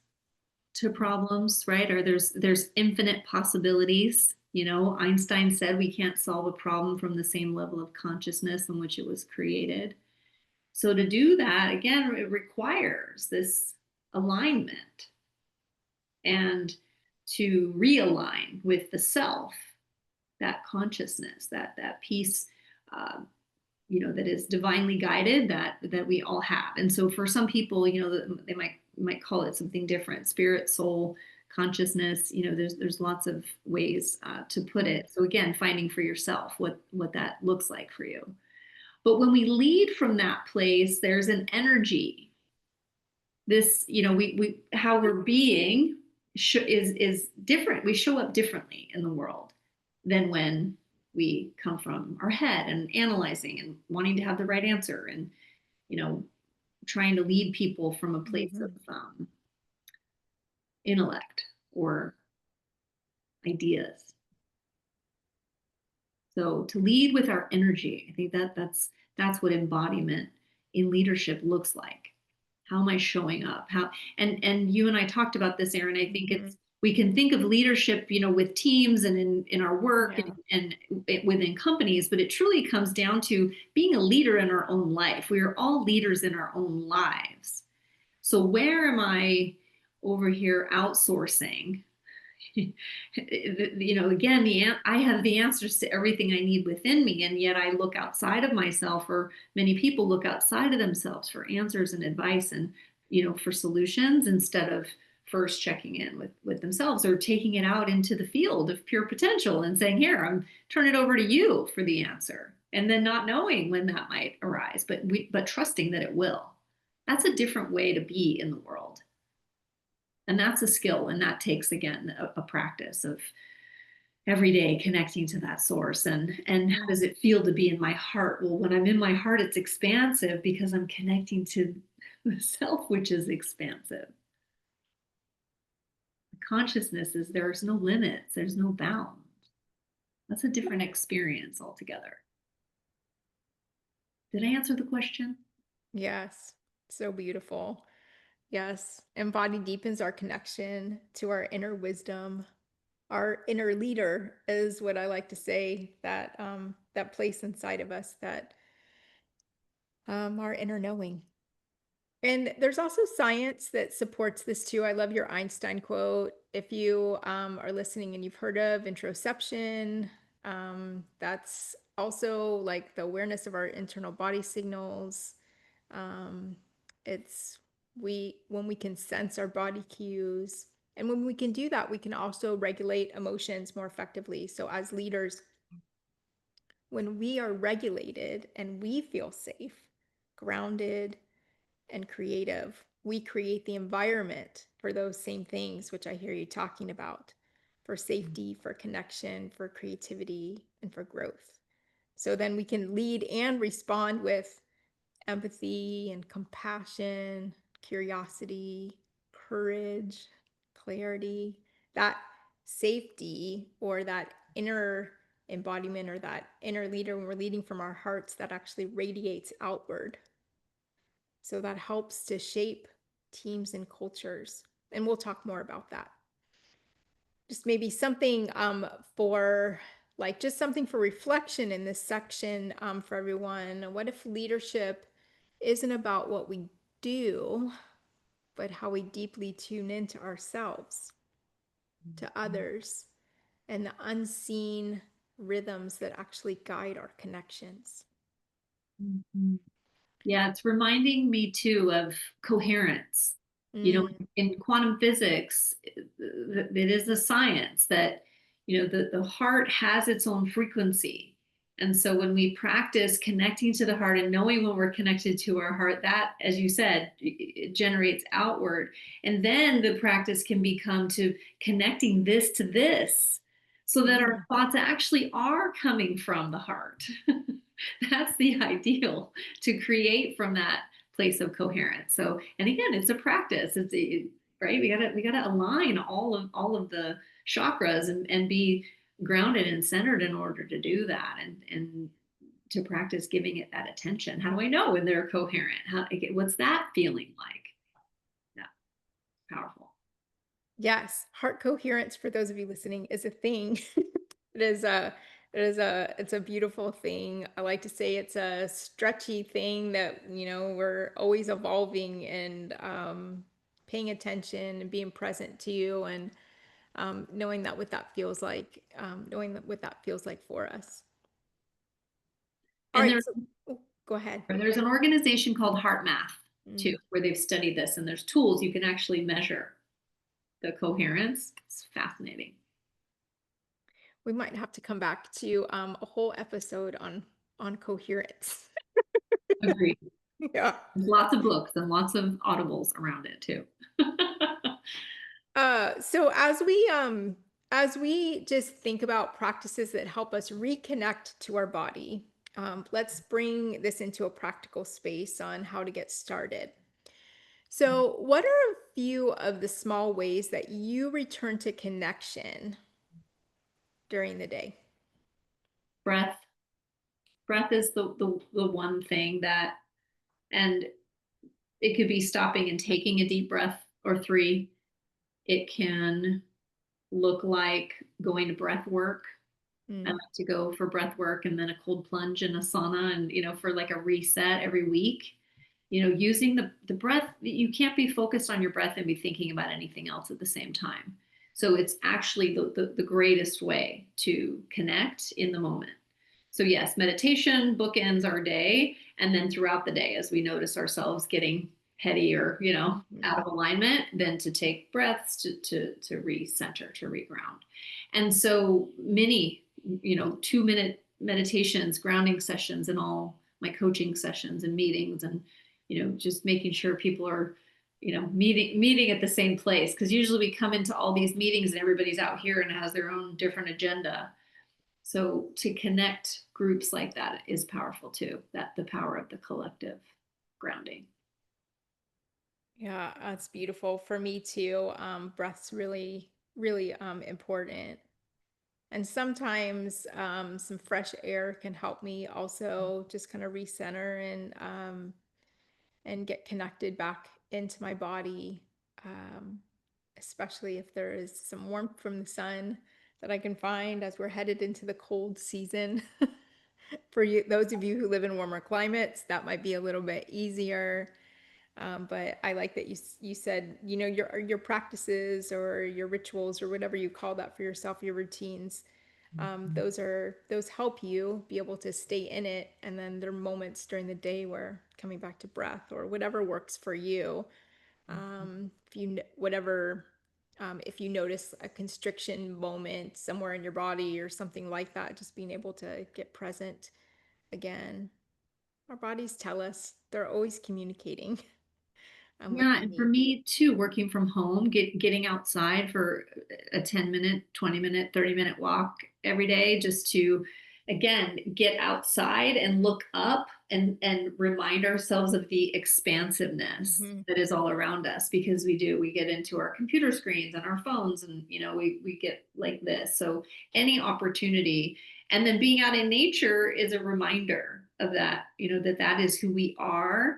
to problems, right? Or there's infinite possibilities. Einstein said we can't solve a problem from the same level of consciousness in which it was created. So to do that, again, it requires this alignment and to realign with the self, that consciousness, that piece, uh, that is divinely guided, that we all have. And so for some people, they might call it something different: spirit, soul, consciousness. There's lots of ways to put it. So again, finding for yourself what that looks like for you. But when we lead from that place, there's an energy. This, we how we're being is different. We show up differently in the world than when we come from our head and analyzing and wanting to have the right answer, and you know trying to lead people from a place of Mhm. intellect or ideas. So to lead with our energy, I think that's what embodiment in leadership looks like. How am I showing up? How and you and I talked about this, Erin. I think Mhm. it's we can think of leadership, with teams and in our work Yeah. and within companies, but it truly comes down to being a leader in our own life. We are all leaders in our own lives. So where am I over here outsourcing again, I have the answers to everything I need within me, and yet I look outside of myself, or many people look outside of themselves for answers and advice and for solutions instead of first checking in with themselves or taking it out into the field of pure potential and saying, "Here, I'm turn it over to you for the answer," and then not knowing when that might arise, but trusting that it will. That's a different way to be in the world, and that's a skill, and that takes again a practice of every day connecting to that source. And how Mhm. does it feel to be in my heart? Well, when I'm in my heart, it's expansive because I'm connecting to the self, which is expansive. Consciousness is there's no limits, there's no bounds. That's a different experience altogether. Did I answer the question? Yes. So beautiful. Yes. Embody deepens our connection to our inner wisdom. Our inner leader is what I like to say, that that place inside of us, that our inner knowing. And there's also science that supports this too. I love your Einstein quote. If you are listening and you've heard of interoception, that's also like the awareness of our internal body signals. Um, it's we when we can sense our body cues, and when we can do that, we can also regulate emotions more effectively. So as leaders, when we are regulated and we feel safe, grounded, and creative, we create the environment for those same things, which I hear you talking about, for safety, for connection, for creativity, and for growth. So then we can lead and respond with empathy and compassion, curiosity, courage, clarity, that safety or that inner embodiment or that inner leader when we're leading from our hearts that actually radiates outward. So that helps to shape teams and cultures. And we'll talk more about that. Just maybe something for like just something for reflection in this section for everyone. What if leadership isn't about what we do, but how we deeply tune into ourselves, to others, and the unseen rhythms that actually guide our connections? Mhm. Yeah, it's reminding me too of coherence. Mm, In quantum physics, it is a science that, the heart has its own frequency. And so when we practice connecting to the heart and knowing when we're connected to our heart, that, as you said, it generates outward. And then the practice can become to connecting this to this so that our mm, thoughts actually are coming from the heart. That's the ideal, to create from that place of coherence. So, and again, it's a practice. Right. We gotta align all of the chakras and be grounded and centered in order to do that, and to practice giving it that attention. How do I know when they're coherent? What's that feeling like? Yeah, powerful. yes, heart coherence, for those of you listening, is a thing. It is a it's a beautiful thing. I like to say it's a stretchy thing that, we're always evolving and paying attention and being present to you, and knowing that what that feels like for us. All And right, there's so go ahead. there's an organization called Heart Math too, Mm. where they've studied this, and there's tools you can actually measure the coherence. It's fascinating. We might have to come back to a whole episode on coherence. Agreed. Yeah. There's lots of books and lots of audibles around it too. So as we just think about practices that help us reconnect to our body, let's bring this into a practical space on how to get started. So, what are few of the small ways that you return to connection during the day? Breath. Breath is the one thing that, and it could be stopping and taking a deep breath or three. It can look like going to breath work. I Mm, like to go for breath work and then a cold plunge in a sauna, and for like a reset every week. Using the breath, you can't be focused on your breath and be thinking about anything else at the same time. So it's actually the greatest way to connect in the moment. So yes, meditation bookends our day, and then throughout the day, as we notice ourselves getting heady or mhm. out of alignment, then to take breaths to recenter, to reground. And so many 2-minute meditations, grounding sessions, and all my coaching sessions and meetings, and just making sure people are meeting at the same place, because usually we come into all these meetings and everybody's out here and has their own different agenda. So to connect groups like that is powerful too, that the power of the collective grounding. Yeah, that's beautiful for me too. Breath's really, really important. And sometimes some fresh air can help me also just kind of recenter and get connected back into my body, um, especially if there is some warmth from the sun that I can find as we're headed into the cold season. For you, those of you who live in warmer climates, that might be a little bit easier. But I like that you said your practices or your rituals or whatever you call that for yourself, your routines. Those help you be able to stay in it, and then there are moments during the day where coming back to breath or whatever works for you. If you whatever if you notice a constriction moment somewhere in your body or something like that, just being able to get present again. Our bodies tell us, they're always communicating what Yeah, they and for need. me too, working from home, getting outside for a 10-minute, 20-minute, 30-minute walk every day, just to again get outside and look up and remind ourselves of the expansiveness Hmm. that is all around us, because we get into our computer screens and our phones, and we get like this. So any opportunity, and then being out in nature is a reminder of that, that is who we are.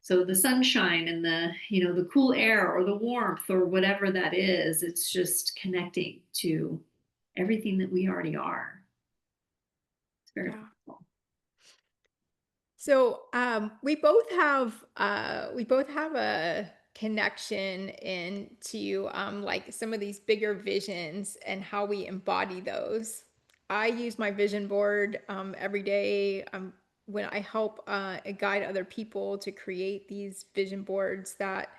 So the sunshine and the cool air or the warmth or whatever that is, it's just connecting to everything that we already are. It's very Yeah. powerful. So we both have a connection into like some of these bigger visions and how we embody those. I use my vision board every day when I help guide other people to create these vision boards that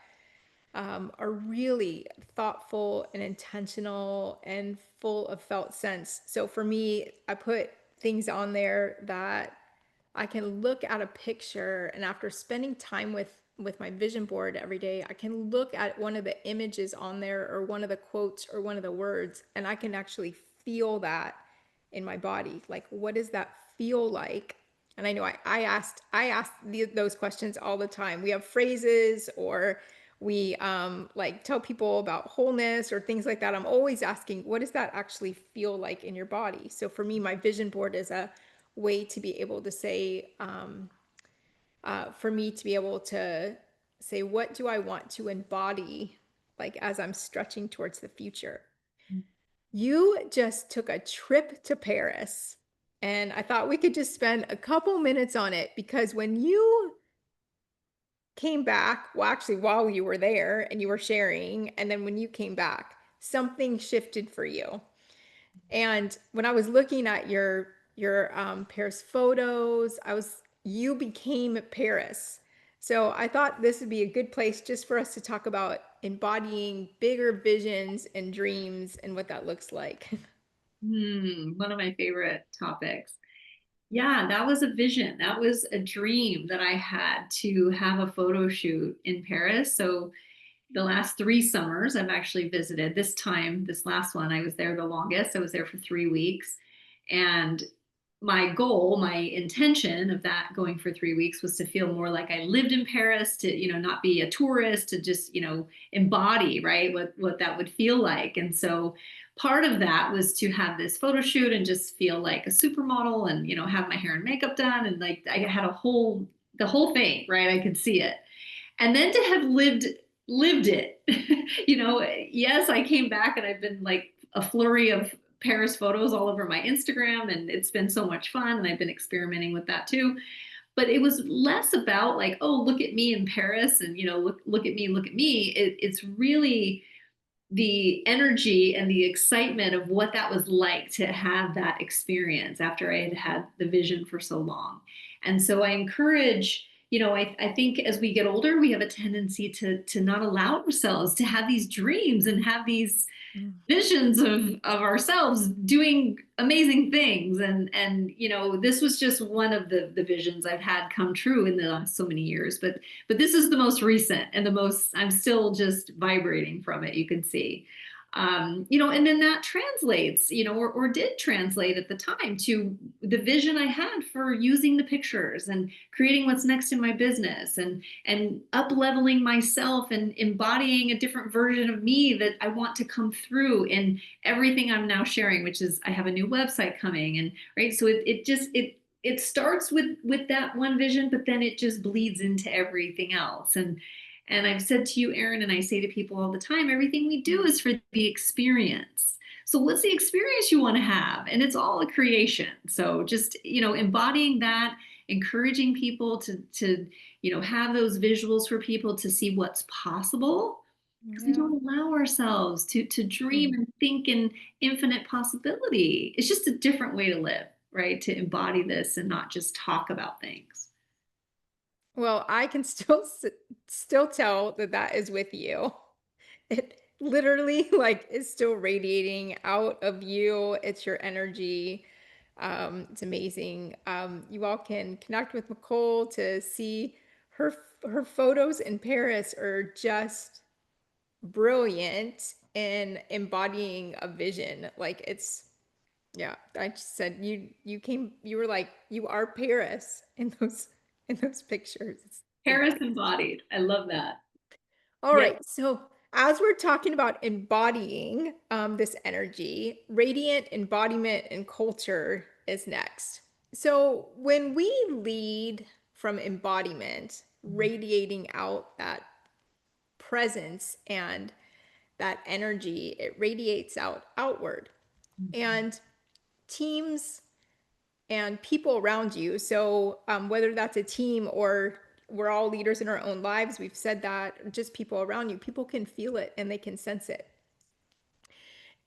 are really thoughtful and intentional and full of felt sense. So for me, I put things on there that I can look at a picture, and after spending time with my vision board every day, I can look at one of the images on there or one of the quotes or one of the words, and I can actually feel that in my body. Like, what does that feel like? And I know I asked those questions all the time. We have phrases, or we like tell people about wholeness or things like that. I'm always asking, what does that actually feel like in your body? So for me, my vision board is a way to be able to say, for me to be able to say, what do I want to embody, like as I'm stretching towards the future? You just took a trip to Paris, and I thought we could just spend a couple minutes on it because when you came back, well, actually, while you were there and you were sharing, and then when you came back, something shifted for you. And when I was looking at your Paris photos, you became Paris. So I thought this would be a good place just for us to talk about embodying bigger visions and dreams and what that looks like. One of my favorite topics. Yeah, that was a vision. That was a dream that I had, to have a photo shoot in Paris. So the last 3 summers I've actually visited. This last one, I was there the longest. I was there for 3 weeks. And my goal, my intention of that going for 3 weeks was to feel more like I lived in Paris, to, not be a tourist, to just, embody, right, what that would feel like. And so part of that was to have this photo shoot and just feel like a supermodel and, have my hair and makeup done. And like I had the whole thing, right? I could see it. And then to have lived it, yes, I came back and I've been like a flurry of Paris photos all over my Instagram, and it's been so much fun. And I've been experimenting with that too. But it was less about like, oh, look at me in Paris, and look at me, look at me. It's really the energy and the excitement of what that was like to have that experience after I had had the vision for so long. And so I encourage, I think as we get older, we have a tendency to not allow ourselves to have these dreams and have these Mm. visions of ourselves doing amazing things. And this was just one of the visions I've had come true in the last so many years. But this is the most recent and the most, I'm still just vibrating from it, you can see. And then that translates, or did translate at the time to the vision I had for using the pictures and creating what's next in my business, and up leveling myself and embodying a different version of me that I want to come through in everything I'm now sharing, which is I have a new website coming. And right, so it starts with that one vision, but then it just bleeds into everything else. And I've said to you, Erin, and I say to people all the time, everything we do is for the experience. So what's the experience you want to have? And it's all a creation. So just, embodying that, encouraging people to have those visuals for people to see what's possible, because we Yeah. don't allow ourselves to dream Mm. and think in infinite possibility. It's just a different way to live, right? To embody this and not just talk about things. Well, I can still tell that that is with you. It literally, like, is still radiating out of you. It's your energy. It's amazing. You all can connect with Micole to see her her photos in Paris are just brilliant in embodying a vision. Like, it's yeah, I just said you were like you are Paris in those pictures. It's the Paris best. embodied. I love that. All Yes. right. So as we're talking about embodying this energy, radiant embodiment and culture is next. So when we lead from embodiment, radiating out that presence and that energy, it radiates outward. And teams and people around you. So whether that's a team or we're all leaders in our own lives, we've said that, just people around you, people can feel it and they can sense it.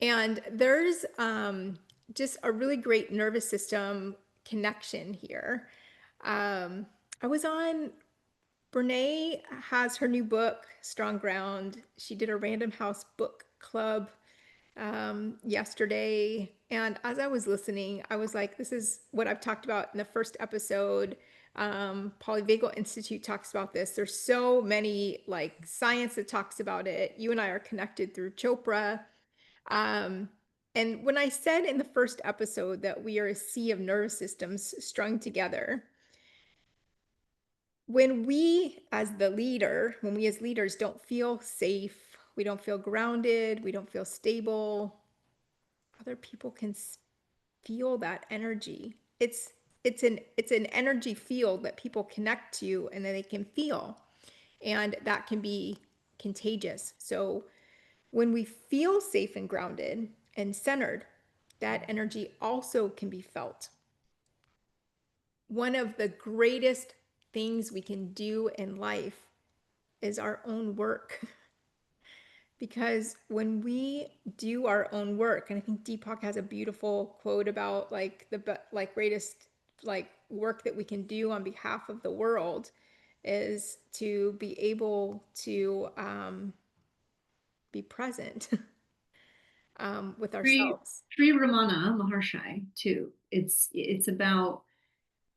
And there's just a really great nervous system connection here. Um, I was on, Brene has her new book, Strong Ground. She did a Random House book club yesterday. And as I was listening, I was like, this is what I've talked about in the first episode. Polyvagal Institute talks about this. There's so many like science that talks about it. You and I are connected through Chopra. Um, and when I said in the first episode that we are a sea of nervous systems strung together, when we as leaders don't feel safe, we don't feel grounded, we don't feel stable, other people can feel that energy. It's an energy field that people connect to and that they can feel, and that can be contagious. So when we feel safe and grounded and centered, that energy also can be felt. One of the greatest things we can do in life is our own work. Because when we do our own work, and I think Deepak has a beautiful quote about like like greatest like work that we can do on behalf of the world is to be able to be present with Sri ourselves. Sri Ramana Maharshi too. It's about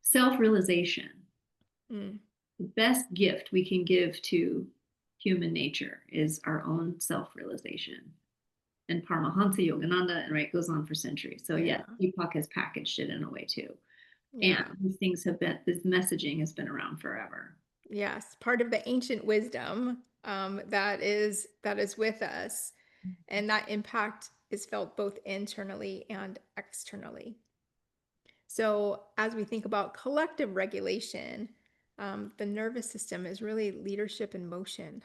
self-realization. Mm. The best gift we can give to human nature is our own self-realization. and Paramahansa Yogananda, and right, goes on for centuries. So yeah, Yeah. Deepak has packaged it in a way too. And Yeah. these things have been, this messaging has been around forever. Yes. Part of the ancient wisdom that is with us. And that impact is felt both internally and externally. So, as we think about collective regulation, the nervous system is really leadership in motion.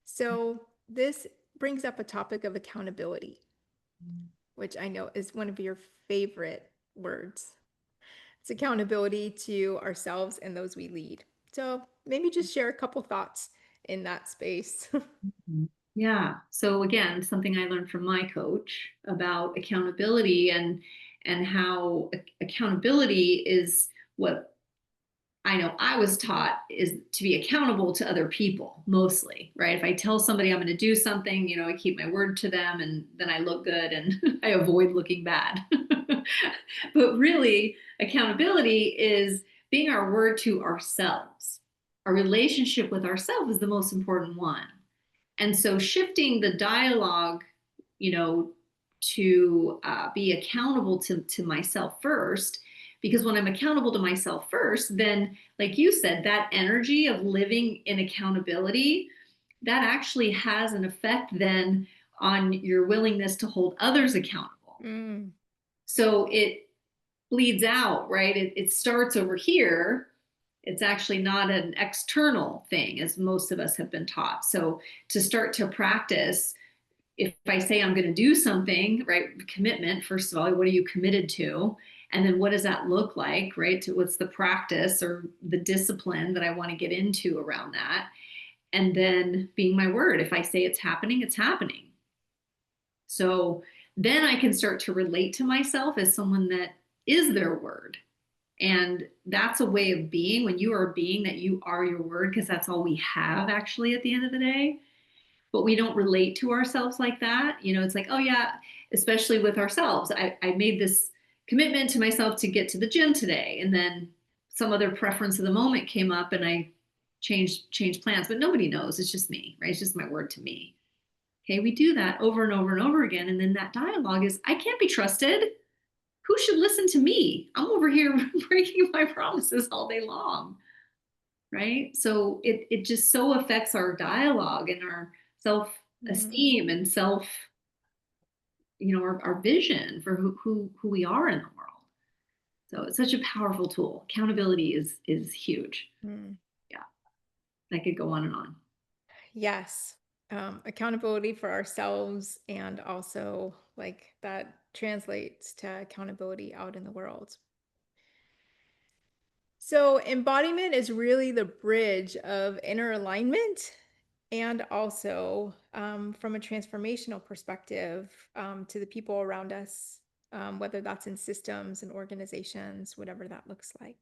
So, this brings up a topic of accountability, which I know is one of your favorite words. It's accountability to ourselves and those we lead. So, maybe just share a couple thoughts in that space. Mhm. Yeah. So again, something I learned from my coach about accountability, and how accountability is what I know I was taught is to be accountable to other people mostly, right? If I tell somebody I'm going to do something, I keep my word to them, and then I look good and I avoid looking bad. But really, accountability is being our word to ourselves. Our relationship with ourselves is the most important one. And so shifting the dialogue, you know, to be accountable to myself first, because when I'm accountable to myself first, then, like you said, that energy of living in accountability, that actually has an effect then on your willingness to hold others accountable. Mm, So it bleeds out, right? It starts over here. It's actually not an external thing, as most of us have been taught. So to start to practice, if I say I'm going to do something, right? Commitment, first of all, what are you committed to? And then what does that look like, right? To what's the practice or the discipline that I want to get into around that? And then being my word. If I say it's happening, it's happening. So then I can start to relate to myself as someone that is their word. And that's a way of being, when you are being that you are your word, because that's all we have actually at the end of the day. But we don't relate to ourselves like that. It's like, oh yeah, especially with ourselves. I made this commitment to myself to get to the gym today. And then some other preference of the moment came up and I changed plans, but nobody knows. It's just me, right? It's just my word to me. Okay, we do that over and over and over again. And then that dialogue is, I can't be trusted. Who should listen to me? I'm over here breaking my promises all day long. Right. So it just so affects our dialogue and our self mm, esteem and self, our vision for who we are in the world. So it's such a powerful tool. Accountability is huge. mm. Yeah. I could go on and on. Yes. Accountability for ourselves, and also like that translates to accountability out in the world. So, embodiment is really the bridge of inner alignment and also from a transformational perspective to the people around us, whether that's in systems and organizations, whatever that looks like.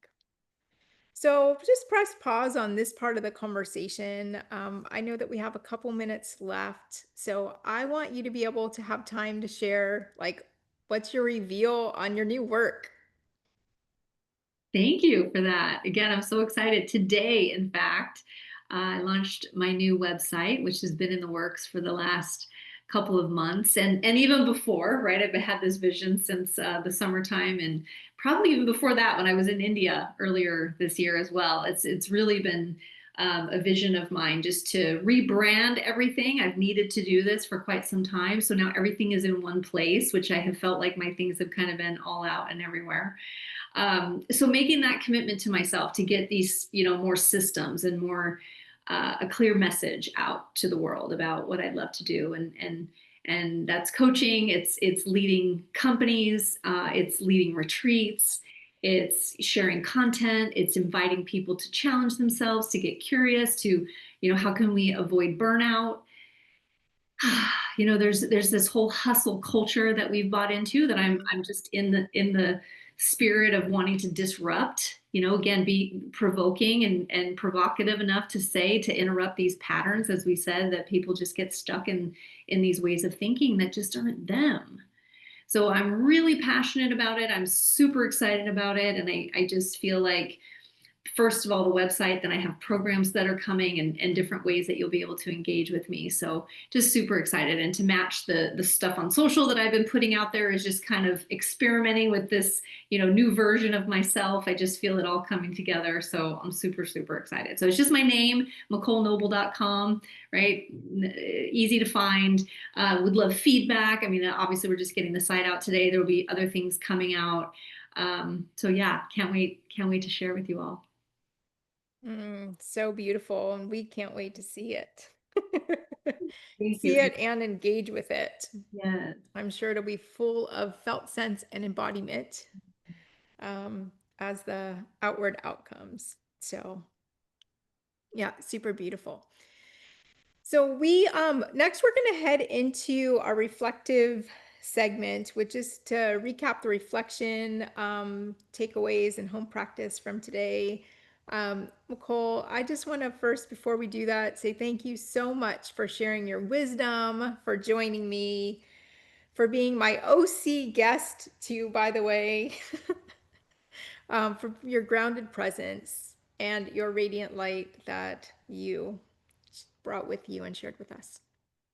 So just press pause on this part of the conversation. I know that we have a couple minutes left. So I want you to be able to have time to share, like, what's your reveal on your new work? Thank you for that. Again, I'm so excited. Today, in fact, I launched my new website, which has been in the works for the last couple of months, and even before, right? I've had this vision since the summertime, and probably even before that, when I was in India earlier this year as well. It's really been a vision of mine, just to rebrand everything. I've needed to do this for quite some time, so now everything is in one place, which I have felt like my things have kind of been all out and everywhere. So making that commitment to myself to get these, more systems and more a clear message out to the world about what I'd love to do, and that's coaching. It's leading companies. It's leading retreats. It's sharing content. It's inviting people to challenge themselves, to get curious, to, how can we avoid burnout? There's this whole hustle culture that we've bought into, that I'm just in the spirit of wanting to disrupt, again, be provoking and provocative enough to say, to interrupt these patterns, as we said, that people just get stuck in these ways of thinking that just aren't them. So I'm really passionate about it. I'm super excited about it. And I just feel like first of all, the website, then I have programs that are coming and different ways that you'll be able to engage with me. So just super excited. And to match the stuff on social that I've been putting out there is just kind of experimenting with this, new version of myself. I just feel it all coming together. So I'm super, super excited. So it's just my name, MicoleNoble.com, right? Easy to find. Would love feedback. I mean, obviously we're just getting the site out today. There will be other things coming out. So yeah, can't wait to share with you all. So beautiful, and we can't wait to see it. Thank you, See Erin. it and engage with it. Yes, I'm sure it'll be full of felt sense and embodiment um, as the outward outcomes. So, yeah, super beautiful. So we next we're going to head into our reflective segment, which is to recap the reflection takeaways and home practice from today. Micole, I just want to first, before we do that, say thank you so much for sharing your wisdom, for joining me, for being my OC guest too, by the way, for your grounded presence and your radiant light that you brought with you and shared with us.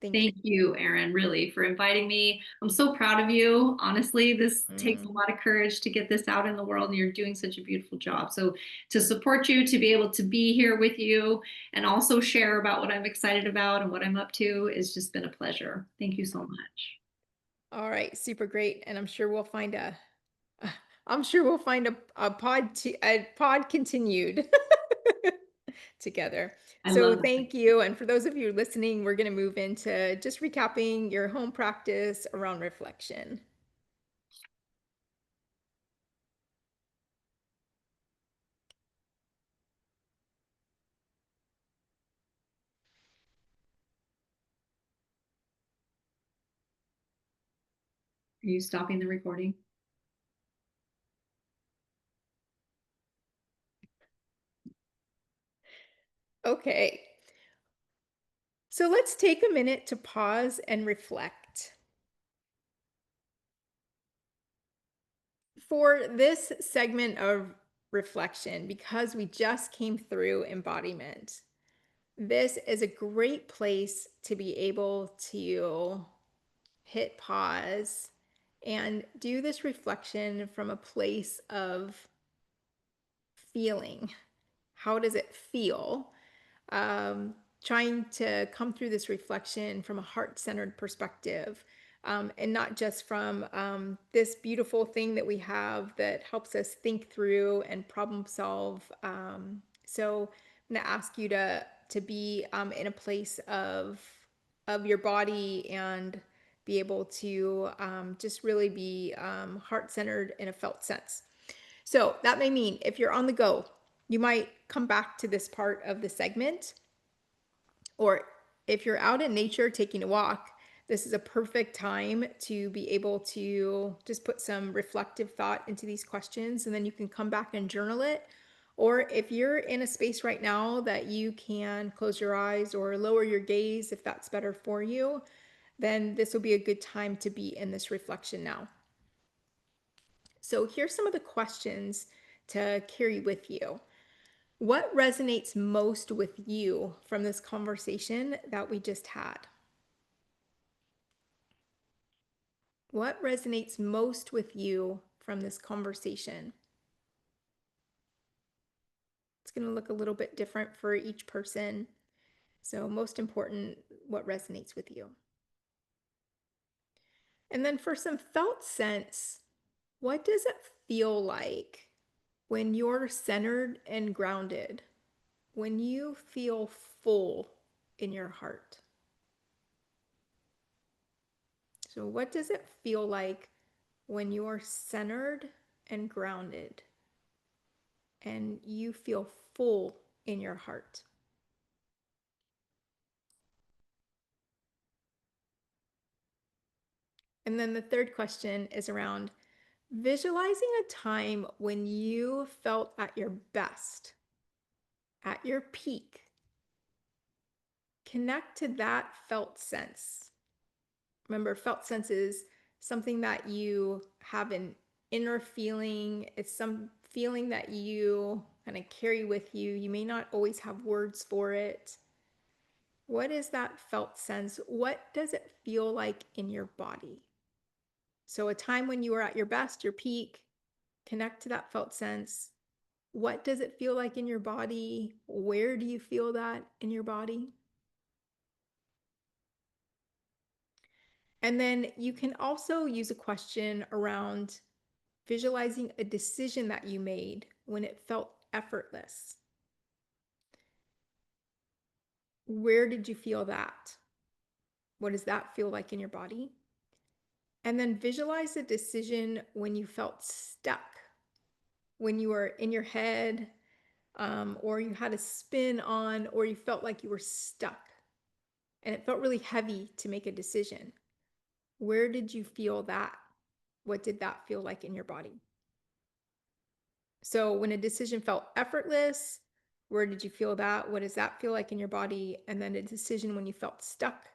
Thank you. thank you, Erin, really, for inviting me. I'm so proud of you. Honestly, this takes a Mm. lot of courage to get this out in the world, and you're doing such a beautiful job. So, to support you, to be able to be here with you, and also share about what I'm excited about and what I'm up to, has just been a pleasure. Thank you so much. All right, super great, and I'm sure we'll find I'm sure we'll find a pod continued together. I So love that. thank you, and for those of you listening, we're going to move into just recapping your home practice around reflection. Are you stopping the recording? Okay, so let's take a minute to pause and reflect. For this segment of reflection, because we just came through embodiment, this is a great place to be able to hit pause and do this reflection from a place of feeling. How does it feel? um, Trying to come through this reflection from a heart centered perspective, and not just from this beautiful thing that we have that helps us think through and problem solve. So I'm going to ask you to be in a place of your body and be able to just really be heart centered in a felt sense. So that may mean if you're on the go, you might come back to this part of the segment, or if you're out in nature taking a walk, this is a perfect time to be able to just put some reflective thought into these questions, and then you can come back and journal it. Or if you're in a space right now that you can close your eyes or lower your gaze, if that's better for you, then this will be a good time to be in this reflection now. So here's some of the questions to carry with you. What resonates most with you from this conversation that we just had? What resonates most with you from this conversation? It's going to look a little bit different for each person. So, most important, what resonates with you? And then for some felt sense, what does it feel like when you're centered and grounded? When you feel full in your heart? So, what does it feel like when you're centered and grounded and you feel full in your heart? And then the third question is around visualizing a time when you felt at your best, at your peak. Connect to that felt sense. Remember, felt sense is something that you have an inner feeling. It's some feeling that you kind of carry with you. You may not always have words for it. What is that felt sense? What does it feel like in your body? So, a time when you were at your best, your peak, connect to that felt sense. What does it feel like in your body? Where do you feel that in your body? And then you can also use a question around visualizing a decision that you made when it felt effortless. Where did you feel that? What does that feel like in your body? And then visualize a decision when you felt stuck, when you were in your head, or you had a spin on, or you felt like you were stuck and it felt really heavy to make a decision. Where did you feel that? What did that feel like in your body? So, when a decision felt effortless, where did you feel that? What does that feel like in your body? And then a decision when you felt stuck,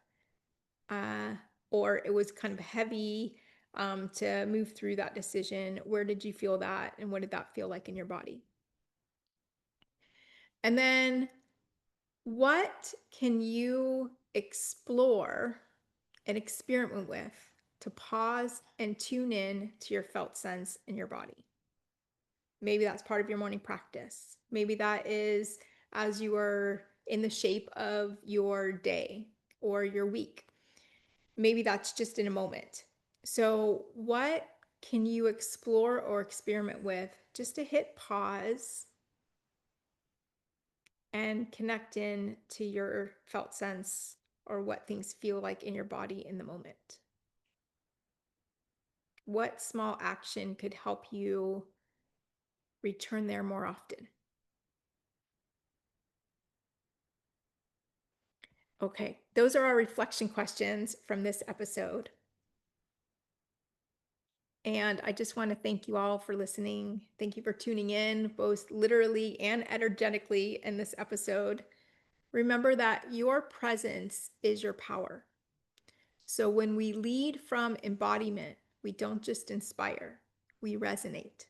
uh, or it was kind of heavy to move through that decision. Where did you feel that? And what did that feel like in your body? And then what can you explore and experiment with to pause and tune in to your felt sense in your body? Maybe that's part of your morning practice. Maybe that is as you are in the shape of your day or your week. Maybe that's just in a moment. So, what can you explore or experiment with just to hit pause and connect in to your felt sense or what things feel like in your body in the moment? What small action could help you return there more often? Okay, those are our reflection questions from this episode. And I just want to thank you all for listening. Thank you for tuning in, both literally and energetically, in this episode. Remember that your presence is your power. So when we lead from embodiment, we don't just inspire, we resonate.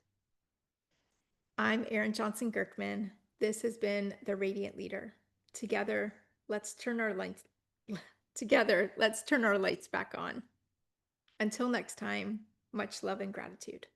I'm Erin Johnson Girkman. This has been The Radiant Leader. Together, let's turn our lights together, let's turn our lights back on. Until next time, much love and gratitude.